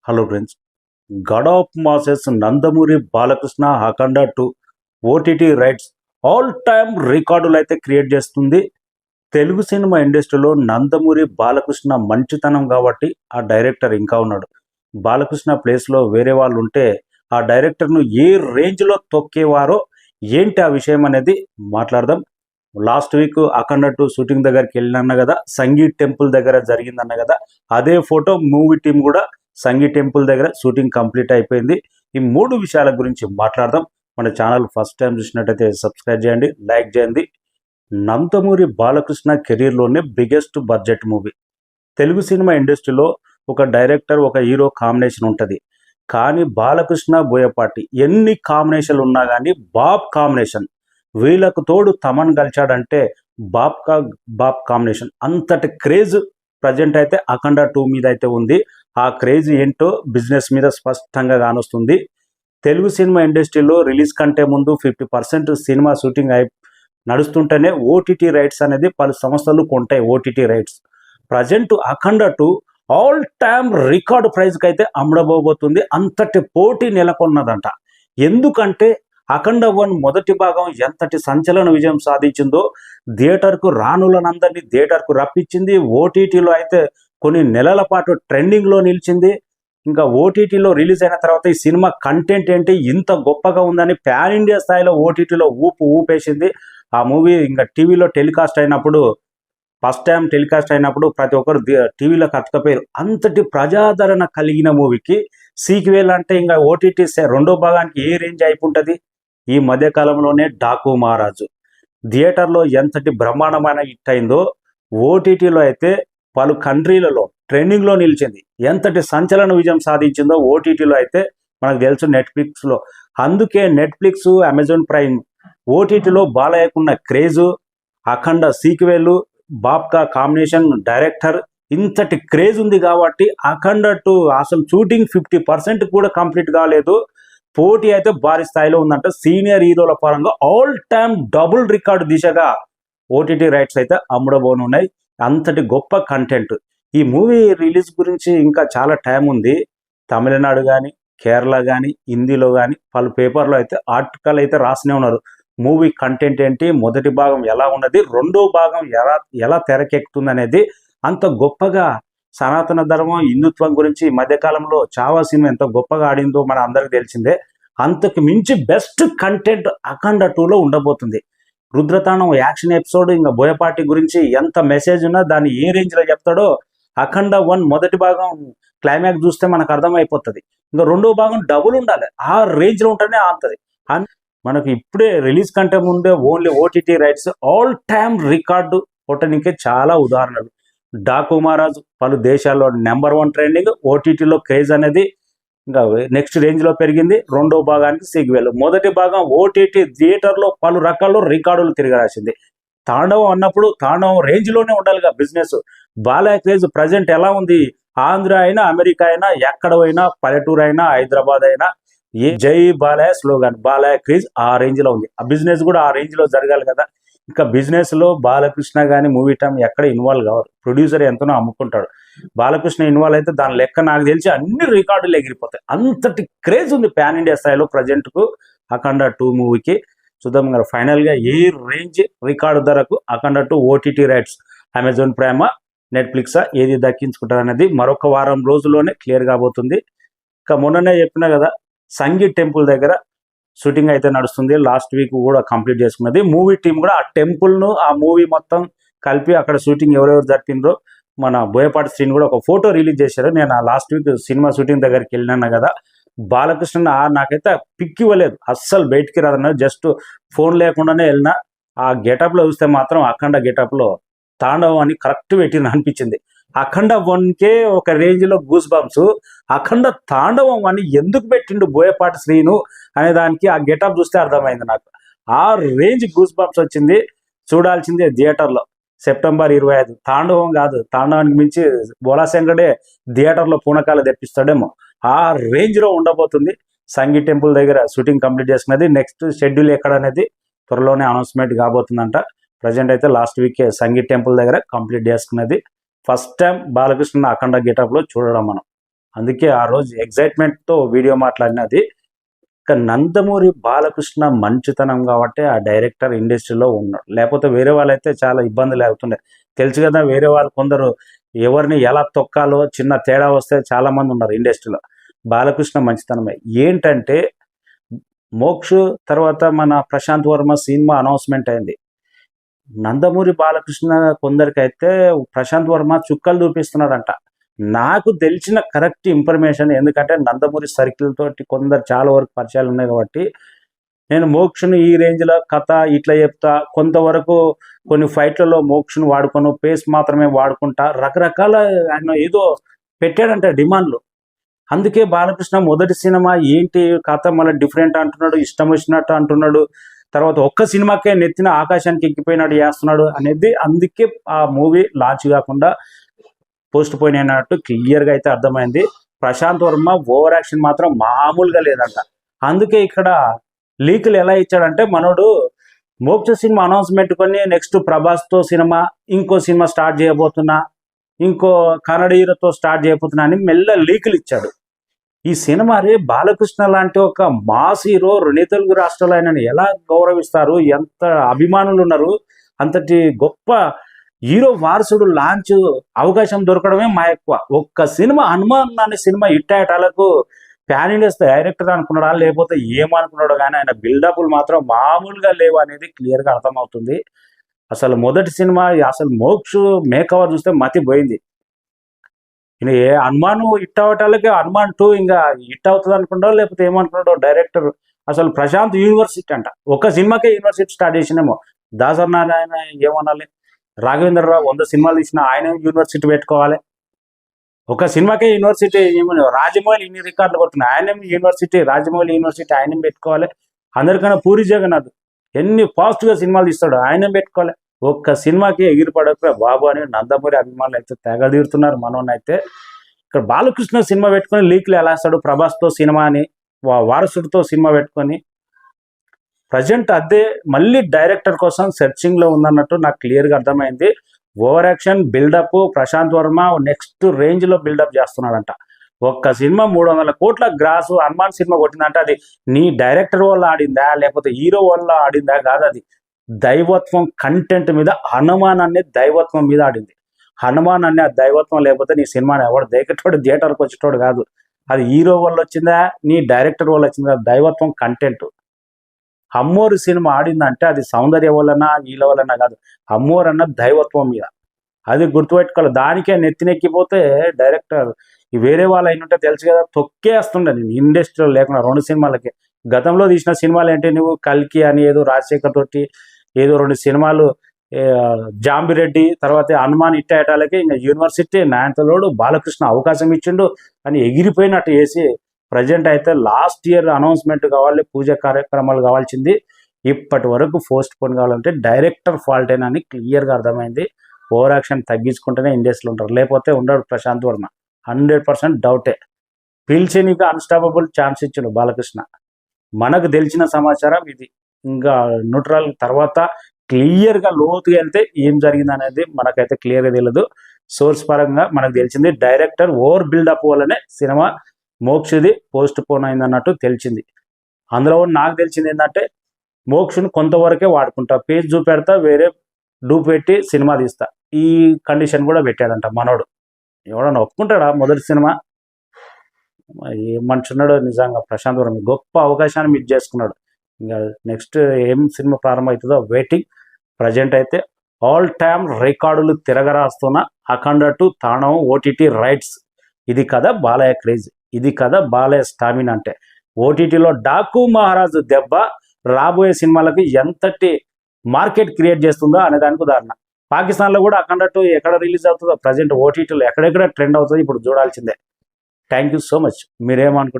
Hello friends, God of masses Nandamuri Balakrishna Akhanda 2 OTT rights all time రికార్డులు అయితే create చేస్తుంది. Telugu cinema ఇండస్ట్రీలో నందమూరి బాలకృష్ణ మంచితనం కాబట్టి ఆ డైరెక్టర్ ఇంకా ఉన్నాడు. బాలకృష్ణ ప్లేస్లో వేరే వాళ్ళు ఉంటే ఆ డైరెక్టర్ను ఏ రేంజ్లో తొక్కేవారో ఏంటి ఆ విషయం అనేది మాట్లాడదాం. లాస్ట్ వీక్ అఖండ 2 షూటింగ్ దగ్గరికి వెళ్ళినన్న కదా, సంగీత్ టెంపుల్ దగ్గర జరిగిందన్న కదా, అదే ఫోటో మూవీ టీం కూడా సంగీత్ టెంపుల్ దగ్గర షూటింగ్ కంప్లీట్ అయిపోయింది. ఈ మూడు విషయాల గురించి మాట్లాడదాం. మన ఛానల్ ఫస్ట్ టైం చూసినట్టయితే సబ్స్క్రైబ్ చేయండి, లైక్ చేయండి. నందమూరి బాలకృష్ణ కెరీర్లోనే biggest budget movie. Telugu cinema ఇండస్ట్రీలో ఒక డైరెక్టర్ ఒక హీరో కాంబినేషన్ ఉంటుంది, కానీ బాలకృష్ణ బోయపాటి ఎన్ని కాంబినేషన్లు ఉన్నా కానీ బాబ్ కాంబినేషన్, వీళ్ళకు తోడు తమన్ కలిచాడంటే బాబ్ కాంబినేషన్ అంతటి క్రేజ్ ప్రజెంట్ అయితే అఖండ 2 మీద అయితే ఉంది. ఆ క్రేజ్ ఏంటో బిజినెస్ మీద స్పష్టంగా కానొస్తుంది. తెలుగు సినిమా ఇండస్ట్రీలో రిలీజ్ కంటే ముందు 50% సినిమా షూటింగ్ నడుస్తుంటేనే ఓటీటీ రైట్స్ అనేది పలు సంస్థలు కొంటాయి. ఓటీటీ రైట్స్ ప్రజెంట్ అఖండ 2 ఆల్ టైమ్ రికార్డు ప్రైజ్కి అయితే అమ్మడబోబోతుంది. అంతటి పోటీ నెలకొన్నదంట. ఎందుకంటే అఖండ 1 మొదటి భాగం ఎంతటి సంచలన విజయం సాధించిందో థియేటర్కు రానులనందరినీ థియేటర్కు రప్పించింది. ఓటీటీలో అయితే కొన్ని నెలల పాటు ట్రెండింగ్లో నిలిచింది. ఇంకా ఓటీటీలో రిలీజ్ అయిన తర్వాత ఈ సినిమా కంటెంట్ ఏంటి ఇంత గొప్పగా ఉందని ప్యాన్ ఇండియా స్థాయిలో ఓటీటీలో ఊపేసింది. ఆ మూవీ ఇంకా టీవీలో టెలికాస్ట్ అయినప్పుడు, ఫస్ట్ టైం టెలికాస్ట్ అయినప్పుడు ప్రతి ఒక్కరు టీవీలో కట్టకపోయారు. అంతటి ప్రజాదరణ కలిగిన మూవీకి సీక్వెల్ అంటే ఇంకా ఓటీటీ రెండో భాగానికి ఏ రేంజ్ అయిపోతుంది. ఈ మధ్యకాలంలోనే డాకు మహారాజు థియేటర్లో ఎంతటి బ్రహ్మాండమైన హిట్ అయిందో ఓటీటీలో అయితే పలు కంట్రీలలో ట్రెండింగ్లో నిలిచింది. ఎంతటి సంచలన విజయం సాధించిందో ఓటీటీలో అయితే మనకు తెలుసు, నెట్ఫ్లిక్స్లో. అందుకే నెట్ఫ్లిక్స్, అమెజాన్ ప్రైమ్ ఓటీటీలో బాలయ్యకున్న క్రేజు, అఖండ సీక్వెల్, బాబ్కా కాంబినేషన్, డైరెక్టర్ ఇంతటి క్రేజ్ ఉంది కాబట్టి అఖండ 2 అసలు షూటింగ్ 50% కూడా కంప్లీట్ కాలేదు. పోటీ అయితే భారీ స్థాయిలో ఉందంట. సీనియర్ హీరోల పరంగా ఆల్ టైమ్ డబుల్ రికార్డు దిశగా ఓటీటీ రైట్స్ అయితే అమ్ముడబోనున్నాయి. అంతటి గొప్ప కంటెంట్. ఈ మూవీ రిలీజ్ గురించి ఇంకా చాలా టైం ఉంది. తమిళనాడు కానీ, కేరళ కానీ, హిందీలో కానీ పలు పేపర్లో అయితే ఆర్టికల్ అయితే రాసినే ఉన్నారు. మూవీ కంటెంట్ ఏంటి, మొదటి భాగం ఎలా ఉన్నది, రెండో భాగం ఎలా తెరకెక్కుతుంది అనేది. అంత గొప్పగా సనాతన ధర్మం, హిందుత్వం గురించి మధ్యకాలంలో చావా సినిమా ఎంత గొప్పగా ఆడిందో మన అందరికి తెలిసిందే. అంతకు మించి బెస్ట్ కంటెంట్ అఖండ 2లో ఉండబోతుంది. రుద్రతాండం యాక్షన్ ఎపిసోడ్, ఇంకా బోయపాటి గురించి ఎంత మెసేజ్ ఉన్నా దాన్ని ఏ రేంజ్లో చెప్తాడో అఖండ 1 మొదటి భాగం క్లైమాక్స్ చూస్తే మనకు అర్థమైపోతుంది. ఇంకా రెండో భాగం డబుల్ ఉండాలి, ఆ రేంజ్లో ఉంటేనే ఆగుతుంది. మనకు ఇప్పుడే రిలీజ్ కంటే ముందే only OTT rights all time record కొట్టడానికే చాలా ఉదాహరణలు. డాకు మహారాజు పలు దేశాల్లో నెంబర్ 1 ట్రెండింగ్. ఓటీటీలో క్రేజ్ అనేది ఇంకా నెక్స్ట్ రేంజ్లో పెరిగింది. రెండో భాగానికి సీక్వెల్. మొదటి భాగం ఓటీటీ థియేటర్లో పలు రకాల్లో రికార్డులు తిరగరాసింది. తాండవం అన్నప్పుడు తాండవం రేంజ్లోనే ఉండాలిగా బిజినెస్. బాలయ్య క్రేజ్ ప్రజెంట్ ఎలా ఉంది? ఆంధ్ర అయినా, అమెరికా అయినా, ఎక్కడ అయినా, పల్లెటూరు అయినా, హైదరాబాద్ అయినా, ఏ జై బాలయ్య స్లోగన్, బాలయ్య క్రేజ్ ఆ రేంజ్లో ఉంది. ఆ బిజినెస్ కూడా ఆ రేంజ్లో జరగాలి కదా. ఇంకా బిజినెస్లో బాలకృష్ణ కానీ మూవీ టైం ఎక్కడ ఇన్వాల్వ్ కావాలి. ప్రొడ్యూసర్ ఎంతనో అమ్ముకుంటాడు. బాలకృష్ణ ఇన్వాల్వ్ అయితే దాని లెక్క నాకు తెలిసి అన్ని రికార్డులు ఎగిరిపోతాయి. అంతటి క్రేజ్ ఉంది ప్యాన్ ఇండియా స్థాయిలో ప్రజెంట్కు అఖండ 2 మూవీకి. చూద్దాం ఇంకా ఫైనల్గా ఏ రేంజ్ రికార్డు ధరకు అఖండ 2 ఓటీటీ రైట్స్ అమెజాన్ ప్రైమా, నెట్ఫ్లిక్సా ఏది దక్కించుకుంటారు అనేది మరొక వారం రోజుల్లోనే క్లియర్ కాబోతుంది. ఇంకా మొన్ననే చెప్పినా కదా, సంగీత్ టెంపుల్ దగ్గర షూటింగ్ అయితే నడుస్తుంది. లాస్ట్ వీక్ కూడా కంప్లీట్ చేసుకున్నది. మూవీ టీం కూడా ఆ టెంపుల్ను, ఆ మూవీ మొత్తం కలిపి అక్కడ షూటింగ్ ఎవరెవరు జరిపిండ్రో మన బోయపాటి శ్రీని కూడా ఒక ఫోటో రిలీజ్ చేశారు. నేను ఆ లాస్ట్ వీక్ సినిమా షూటింగ్ దగ్గరికి వెళ్ళినాను కదా, బాలకృష్ణ నాకైతే పిక్ ఇవ్వలేదు, అస్సలు బయటికి రాదన్న. జస్ట్ ఫోన్ లేకుండానే వెళ్ళినా. ఆ గెటప్లో చూస్తే మాత్రం అఖండ గెటప్లో తాండవం అని కరెక్ట్ పెట్టింది అనిపించింది. అఖండ 1కే ఒక రేంజ్లో గూస్ బంప్స్, అఖండ తాండవం అని ఎందుకు పెట్టిండు బోయపాటి శ్రీను అనే దానికి ఆ గెటప్ చూస్తే అర్థమైంది నాకు. ఆ రేంజ్ గూస్ బంప్స్ వచ్చింది. చూడాల్సిందే థియేటర్లో సెప్టెంబర్ 25. తాండవం కాదు, తాండవానికి మించి బోలాశంకరే థియేటర్లో పూనకాలు తెప్పిస్తాడేమో. ఆ రేంజ్లో ఉండబోతుంది. సంగీత్ టెంపుల్ దగ్గర షూటింగ్ కంప్లీట్ చేసుకున్నది. నెక్స్ట్ షెడ్యూల్ ఎక్కడ అనేది త్వరలోనే అనౌన్స్మెంట్ కాబోతుందంట. ప్రజెంట్ అయితే లాస్ట్ వీకే సంగీత్ టెంపుల్ దగ్గర కంప్లీట్ చేసుకున్నది. ఫస్ట్ టైం బాలకృష్ణ అఖండ గెటప్లో చూడడం మనం. అందుకే ఆ రోజు ఎగ్జైట్మెంట్తో వీడియో మాట్లాడినది. ఇక నందమూరి బాలకృష్ణ మంచితనం కాబట్టి ఆ డైరెక్టర్ ఇండస్ట్రీలో ఉన్నాడు. లేకపోతే వేరే వాళ్ళైతే చాలా ఇబ్బందులు అవుతుండే. తెలుసు కదా, వేరే వాళ్ళు కొందరు ఎవరిని ఎలా తొక్కాలో చిన్న తేడా వస్తే చాలామంది ఉన్నారు ఇండస్ట్రీలో. బాలకృష్ణ మంచితనమే. ఏంటంటే మోక్ష్ తర్వాత మన ప్రశాంత్ వర్మ సినిమా అనౌన్స్మెంట్ అయింది. నందమూరి బాలకృష్ణ కొందరికైతే ప్రశాంత్ వర్మ చుక్కలు చూపిస్తున్నాడంట. నాకు తెలిసిన కరెక్ట్ ఇన్ఫర్మేషన్, ఎందుకంటే నందమూరి సర్కిల్ తోటి కొందరు చాలా వరకు పరిచయాలు ఉన్నాయి కాబట్టి నేను మోక్షను ఈ రేంజ్లో కథ ఇట్లా చెప్తా, కొంతవరకు కొన్ని ఫైట్లలో మోక్షను వాడుకోను, పేస్ మాత్రమే వాడుకుంటా, రకరకాల ఆయన ఏదో పెట్టాడంట డిమాండ్లు. అందుకే బాలకృష్ణ మొదటి సినిమా ఏంటి కథ మళ్ళీ డిఫరెంట్ అంటున్నాడు, ఇష్టం వచ్చినట్టు అంటున్నాడు, తర్వాత ఒక్క సినిమాకే నెత్తిన ఆకాశానికి ఎక్కిపోయినట్టు చేస్తున్నాడు అనేది. అందుకే ఆ మూవీ లాంచ్ కాకుండా పోస్ట్ పోయిన అన్నట్టు క్లియర్గా అయితే అర్థమైంది. ప్రశాంత్ వర్మ ఓవర్ యాక్షన్ మాత్రం మామూలుగా లేదంట. అందుకే ఇక్కడ లీకులు ఎలా ఇచ్చాడంటే, మనోడు మోక్ష సినిమా అనౌన్స్మెంట్ కొని నెక్స్ట్ ప్రభాస్తో సినిమా, ఇంకో సినిమా స్టార్ట్ చేయబోతున్నా, ఇంకో కన్నడ హీరోతో స్టార్ట్ చేయబోతున్నా అని మెల్ల లీకులు ఇచ్చాడు. ఈ సినిమాని బాలకృష్ణ లాంటి ఒక మాస్ హీరో రెండు తెలుగు రాష్ట్రాలు ఆయనను ఎలా గౌరవిస్తారు, ఎంత అభిమానులు ఉన్నారు, అంతటి గొప్ప హీరో వారసుడు లాంచ్ అవకాశం దొరకడమే మా ఎక్కువ. ఒక్క సినిమా హనుమాన్ అనే సినిమా హిట్ అయ్యేటాలకు ప్యాన్ ఇండియా డైరెక్టర్ అనుకున్నాడా లేకపోతే ఏమనుకున్నాడో కానీ ఆయన బిల్డప్లు మాత్రం మామూలుగా లేవు అనేది క్లియర్గా అర్థమవుతుంది. అసలు మొదటి సినిమా అసలు మోక్ష మేకవర్ చూస్తే మతి పోయింది. ఏ హనుమాన్ హిట్ అవ్వటాలకి హనుమాన్ 2 ఇంకా హిట్ అవుతుంది అనుకున్నాడో లేకపోతే ఏమనుకున్నాడో డైరెక్టర్. అసలు ప్రశాంత్ యూనివర్సిటీ అంట, ఒక సినిమాకే యూనివర్సిటీ స్టార్ట్ చేసినేమో. దాసరి నారాయణ ఏమనాలి, రాఘవేంద్రరావు 100 సినిమాలు తీసిన ఆయన యూనివర్సిటీ పెట్టుకోవాలి. ఒక సినిమాకే యూనివర్సిటీ ఏమని, రాజమౌళి ఇన్ని రికార్డులు కొడుతున్నాయి, ఆయన యూనివర్సిటీ, రాజమౌళి యూనివర్సిటీ ఆయన పెట్టుకోవాలి. అందరికన్నా పూరి జగన్నాథ్ ఎన్ని ఫాస్ట్గా సినిమాలు తీస్తాడు, ఆయన పెట్టుకోవాలి. ఒక్క సినిమాకి ఎగిరిపడక బాబు అని నందమూరి అభిమానులు అయితే తెగ తీరుతున్నారు. మనోనైతే ఇక్కడ బాలకృష్ణ సినిమా పెట్టుకొని లీక్లు ఎలా వేస్తాడు, ప్రభాస్తో సినిమా అని, వారసుడితో సినిమా పెట్టుకొని. ప్రజెంట్ అదే మళ్ళీ డైరెక్టర్ కోసం సెర్చింగ్లో ఉందన్నట్టు నాకు క్లియర్గా అర్థమైంది. Over action buildup Prasanth Varma next రేంజ్లో బిల్డప్ చేస్తున్నాడంట. ఒక్క సినిమా 300 కోట్ల గ్రాసు హనుమాన్ సినిమా కొట్టిందంటే అది నీ డైరెక్టర్ వల్ల ఆడిందా లేకపోతే హీరో వల్ల ఆడిందా కాదు, అది దైవత్వం కంటెంట్ మీద, హనుమాన్ అనే దైవత్వం మీద ఆడింది. హనుమాన్ అనే ఆ దైవత్వం లేకపోతే నీ సినిమాని ఎవడు దేకటోడు థియేటర్కి వచ్చేటోడు కాదు. అది హీరో వల్ల వచ్చిందా నీ డైరెక్టర్ వల్ల వచ్చిందా, దైవత్వం కంటెంట్. అమ్మోరు సినిమా ఆడిందంటే అది సౌందర్య వలన వీళ్ళ వలన కాదు, అమ్మోరు అన్న దైవత్వం మీద. అది గుర్తుపెట్టుకోవాలి. దానికే నెత్తినెక్కిపోతే డైరెక్టర్ వేరే వాళ్ళు అయినట్టే తెలుసు కదా, తొక్కేస్తుండే నేను ఇండస్ట్రీలో లేకుండా 2 సినిమాలకి. గతంలో తీసిన సినిమాలు ఏంటి, నువ్వు కల్కి అని ఏదో రాజశేఖర్ తోటి ఏదో 2 సినిమాలు, జాంబిరెడ్డి, తర్వాత హనుమాన్ హిట్ అయ్యేటాలకి ఇంకా యూనివర్సిటీ నాయంతలోడు బాలకృష్ణ అవకాశం ఇచ్చిండు అని ఎగిరిపోయినట్టు చేసి ప్రజెంట్ అయితే లాస్ట్ ఇయర్ అనౌన్స్మెంట్ కావాలి, పూజ కార్యక్రమాలు కావాల్సింది ఇప్పటి వరకు పోస్ట్ పోన్ కావాలంటే డైరెక్టర్ ఫాల్టేనని క్లియర్గా అర్థమైంది. ఓవర్ యాక్షన్ తగ్గించుకుంటేనే ఇండస్ట్రీలో ఉంటారు, లేకపోతే ఉండడు. ప్రశాంత్ వర్మ 100% డౌటే. పిలిచేనికి అన్స్టాపబుల్ ఛాన్స్ ఇచ్చాడు బాలకృష్ణ. మనకు తెలిసిన సమాచారం ఇది. ఇంకా న్యూట్రల్ తర్వాత క్లియర్గా లోతుగా వెళ్తే ఏం జరిగింది అనేది మనకైతే క్లియర్గా తెలియదు. సోర్స్ పరంగా మనకు తెలిసింది డైరెక్టర్ ఓవర్ బిల్డప్ వల్లనే సినిమా మోక్షది పోస్ట్ పోన్ అయిందన్నట్టు తెలిసింది. అందులో నాకు తెలిసింది ఏంటంటే మోక్షను కొంతవరకే వాడుకుంటా, పేజ్ చూపెడతా, వేరే డూప్ పెట్టి సినిమా తీస్తా, ఈ కండిషన్ కూడా పెట్టాడంట మనోడు. ఎవడన్నా ఒప్పుకుంటాడా మొదటి సినిమా? ఏమంటున్నాడు నిజంగా ప్రశాంత్ వర్మ గొప్ప అవకాశాన్ని మిస్ చేసుకున్నాడు. ఇంకా నెక్స్ట్ ఏం సినిమా ప్రారంభమవుతుందో వెయిటింగ్. ప్రజెంట్ అయితే ఆల్ టైమ్ రికార్డులు తిరగరాస్తున్న అఖండ 2 తాండవం ఓటీటీ రైట్స్. ఇది కదా బాలయ్య క్రేజ్, ఇది కదా బాలయ్య స్టామినా అంటే. ఓటీటీలో డాకు మహారాజు దెబ్బ రాబోయే సినిమాలకు ఎంతటి మార్కెట్ క్రియేట్ చేస్తుందో అనే దానికి ఉదాహరణ. పాకిస్తాన్లో కూడా అఖండ 2 ఎక్కడ రిలీజ్ అవుతుందో, ప్రజెంట్ ఓటీటీలో ఎక్కడెక్కడ ట్రెండ్ అవుతుందో ఇప్పుడు చూడాల్సిందే. Thank you so much. మీరేమనుకుంటున్నారు?